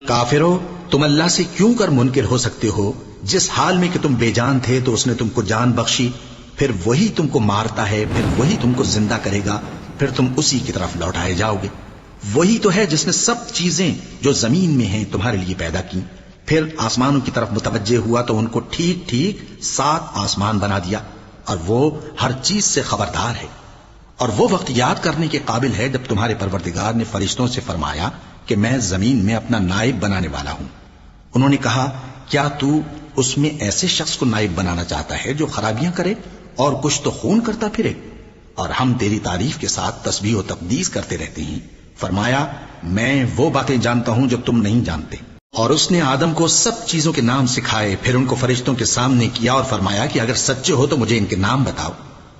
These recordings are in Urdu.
کافرو، تم اللہ سے کیوں کر منکر ہو سکتے ہو؟ جس حال میں کہ تم بے جان تھے تو اس نے تم کو جان بخشی، پھر وہی تم کو مارتا ہے، پھر وہی تم کو زندہ کرے گا، پھر تم اسی کی طرف لوٹائے جاؤ گے۔ وہی تو ہے جس نے سب چیزیں جو زمین میں ہیں تمہارے لیے پیدا کی، پھر آسمانوں کی طرف متوجہ ہوا تو ان کو ٹھیک ٹھیک 7 آسمان بنا دیا، اور وہ ہر چیز سے خبردار ہے۔ اور وہ وقت یاد کرنے کے قابل ہے جب تمہارے پروردگار نے فرشتوں سے فرمایا کہ میں زمین میں اپنا نائب بنانے والا ہوں۔ انہوں نے کہا، کیا تو اس میں ایسے شخص کو نائب بنانا چاہتا ہے جو خرابیاں کرے اور کچھ تو خون کرتا پھرے؟ اور ہم تیری تعریف کے ساتھ تسبیح و تقدیس کرتے رہتے ہیں۔ فرمایا، میں وہ باتیں جانتا ہوں جو تم نہیں جانتے۔ اور اس نے آدم کو سب چیزوں کے نام سکھائے، پھر ان کو فرشتوں کے سامنے کیا اور فرمایا کہ اگر سچے ہو تو مجھے ان کے نام بتاؤ۔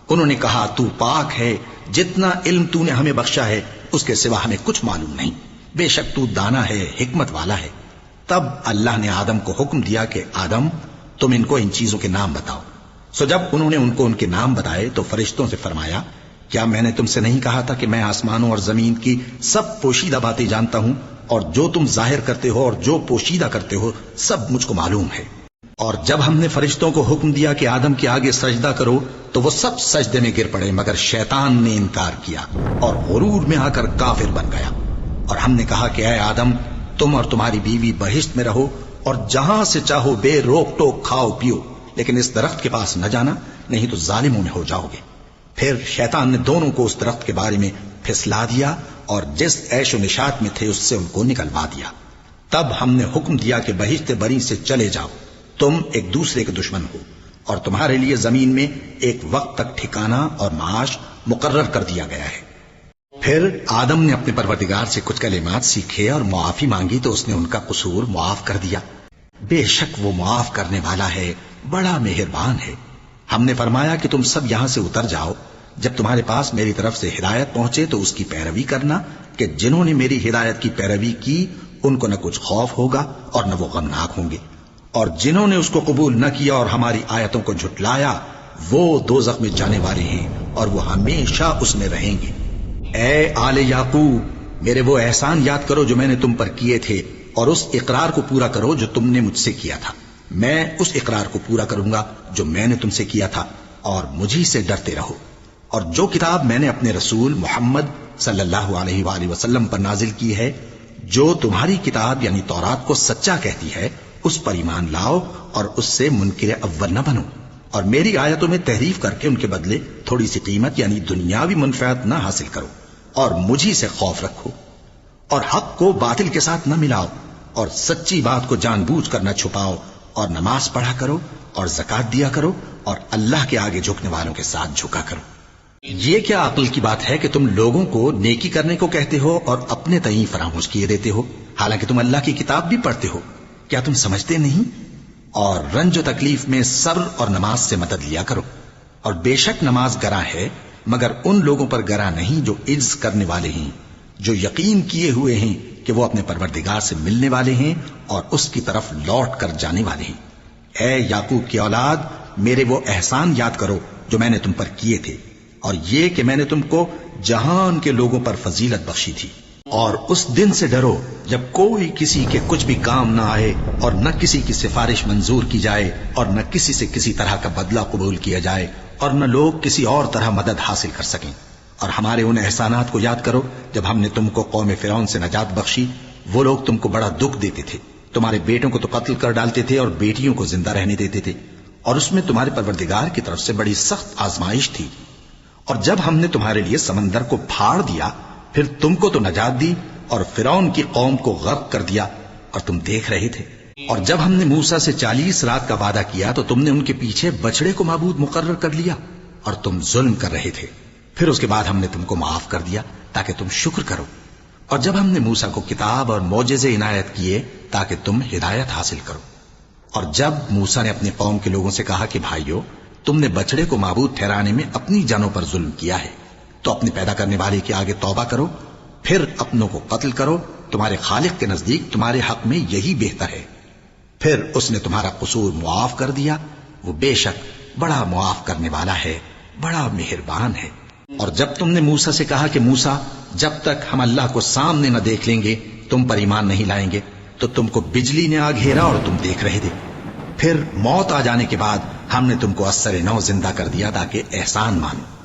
انہوں نے کہا، تو پاک ہے، جتنا علم تو نے ہمیں بخشا ہے اس کے سوا ہمیں کچھ معلوم نہیں، بے شک تو دانا ہے، حکمت والا ہے۔ تب اللہ نے آدم کو حکم دیا کہ آدم، تم ان کو ان چیزوں کے نام بتاؤ۔ سو جب انہوں نے ان کو ان کے نام بتائے تو فرشتوں سے فرمایا، کیا میں نے تم سے نہیں کہا تھا کہ میں آسمانوں اور زمین کی سب پوشیدہ باتیں جانتا ہوں، اور جو تم ظاہر کرتے ہو اور جو پوشیدہ کرتے ہو سب مجھ کو معلوم ہے۔ اور جب ہم نے فرشتوں کو حکم دیا کہ آدم کے آگے سجدہ کرو تو وہ سب سجدے میں گر پڑے مگر شیطان نے انکار کیا اور غرور میں آ کر کافر بن گیا۔ اور ہم نے کہا کہ اے آدم، تم اور تمہاری بیوی بہشت میں رہو اور جہاں سے چاہو بے روک ٹوک کھاؤ پیو، لیکن اس درخت کے پاس نہ جانا، نہیں تو ظالموں میں ہو جاؤ گے۔ پھر شیطان نے دونوں کو اس درخت کے بارے میں پھسلا دیا اور جس عیش و نشاط میں تھے اس سے ان کو نکلوا دیا۔ تب ہم نے حکم دیا کہ بہشت بری سے چلے جاؤ، تم ایک دوسرے کے دشمن ہو، اور تمہارے لیے زمین میں ایک وقت تک ٹھکانہ اور معاش مقرر کر دیا گیا ہے۔ پھر آدم نے اپنے پروردگار سے کچھ کلمات سیکھے اور معافی مانگی تو اس نے ان کا قصور معاف کر دیا۔ بے شک وہ معاف کرنے والا ہے، بڑا مہربان ہے۔ ہم نے فرمایا کہ تم سب یہاں سے اتر جاؤ، جب تمہارے پاس میری طرف سے ہدایت پہنچے تو اس کی پیروی کرنا، کہ جنہوں نے میری ہدایت کی پیروی کی ان کو نہ کچھ خوف ہوگا اور نہ وہ غمناک ہوں گے، اور جنہوں نے اس کو قبول نہ کیا اور ہماری آیتوں کو جھٹلایا وہ دوزخ میں جانے والے ہیں اور وہ ہمیشہ اس میں رہیں گے۔ اے آل یعقوب، میرے وہ احسان یاد کرو جو میں نے تم پر کیے تھے، اور اس اقرار کو پورا کرو جو تم نے مجھ سے کیا تھا۔ میں اس اقرار کو پورا کروں گا جو میں نے تم سے کیا تھا، اور مجھی سے ڈرتے رہو۔ اور جو کتاب میں نے اپنے رسول محمد صلی اللہ علیہ وآلہ وسلم پر نازل کی ہے، جو تمہاری کتاب یعنی تورات کو سچا کہتی ہے، اس پر ایمان لاؤ اور اس سے منکر اول نہ بنو، اور میری آیتوں میں تحریف کر کے ان کے بدلے تھوڑی سی قیمت یعنی دنیاوی منفعت نہ حاصل کرو، اور مجھی سے خوف رکھو، اور حق کو باطل کے ساتھ نہ ملاؤ، اور سچی بات کو جان بوجھ کر نہ چھپاؤ، اور نماز پڑھا کرو اور زکات دیا کرو، اور اللہ کے آگے جھکنے والوں کے ساتھ جھکا کرو۔ یہ کیا عقل کی بات ہے کہ تم لوگوں کو نیکی کرنے کو کہتے ہو اور اپنے تئیں فراموش کیے دیتے ہو، حالانکہ تم اللہ کی کتاب بھی پڑھتے ہو؟ کیا تم سمجھتے نہیں؟ اور رنج و تکلیف میں صبر اور نماز سے مدد لیا کرو، اور بے شک نماز گراں ہے مگر ان لوگوں پر گراں نہیں جو عجز کرنے والے ہیں، جو یقین کیے ہوئے ہیں کہ وہ اپنے پروردگار سے ملنے والے ہیں اور اس کی طرف لوٹ کر جانے والے ہیں۔ اے یعقوب کی اولاد، میرے وہ احسان یاد کرو جو میں نے تم پر کیے تھے، اور یہ کہ میں نے تم کو جہان کے لوگوں پر فضیلت بخشی تھی۔ اور اس دن سے ڈرو جب کوئی کسی کے کچھ بھی کام نہ آئے، اور نہ کسی کی سفارش منظور کی جائے، اور نہ کسی سے کسی طرح کا بدلہ قبول کیا جائے، اور نہ لوگ کسی اور طرح مدد حاصل کر سکیں۔ اور ہمارے ان احسانات کو یاد کرو جب ہم نے تم کو قوم فرعون سے نجات بخشی۔ وہ لوگ تم کو بڑا دکھ دیتے تھے، تمہارے بیٹوں کو تو قتل کر ڈالتے تھے اور بیٹیوں کو زندہ رہنے دیتے تھے، اور اس میں تمہارے پروردگار کی طرف سے بڑی سخت آزمائش تھی۔ اور جب ہم نے تمہارے لیے سمندر کو پھاڑ دیا، پھر تم کو تو نجات دی اور فرعون کی قوم کو غرق کر دیا، اور تم دیکھ رہے تھے۔ اور جب ہم نے موسیٰ سے 40 رات کا وعدہ کیا تو تم نے ان کے پیچھے بچڑے کو معبود مقرر کر لیا، اور تم ظلم کر رہے تھے۔ پھر اس کے بعد ہم نے تم کو معاف کر دیا تاکہ تم شکر کرو۔ اور جب ہم نے موسیٰ کو کتاب اور معجزے عنایت کیے تاکہ تم ہدایت حاصل کرو۔ اور جب موسیٰ نے اپنی قوم کے لوگوں سے کہا کہ بھائیو، تم نے بچڑے کو معبود ٹھہرانے میں اپنی جانوں پر ظلم کیا ہے، تو اپنے پیدا کرنے والے کے آگے توبہ کرو، پھر اپنوں کو قتل کرو، تمہارے خالق کے نزدیک تمہارے حق میں یہی بہتر ہے۔ پھر اس نے تمہارا قصور معاف کر دیا، وہ بے شک بڑا معاف کرنے والا ہے، بڑا مہربان ہے۔ اور جب تم نے موسیٰ سے کہا کہ موسیٰ، جب تک ہم اللہ کو سامنے نہ دیکھ لیں گے تم پر ایمان نہیں لائیں گے، تو تم کو بجلی نے آ گھیرا اور تم دیکھ رہے تھے. پھر موت آ جانے کے بعد ہم نے تم کو اثر نو زندہ کر دیا تاکہ احسان مانو.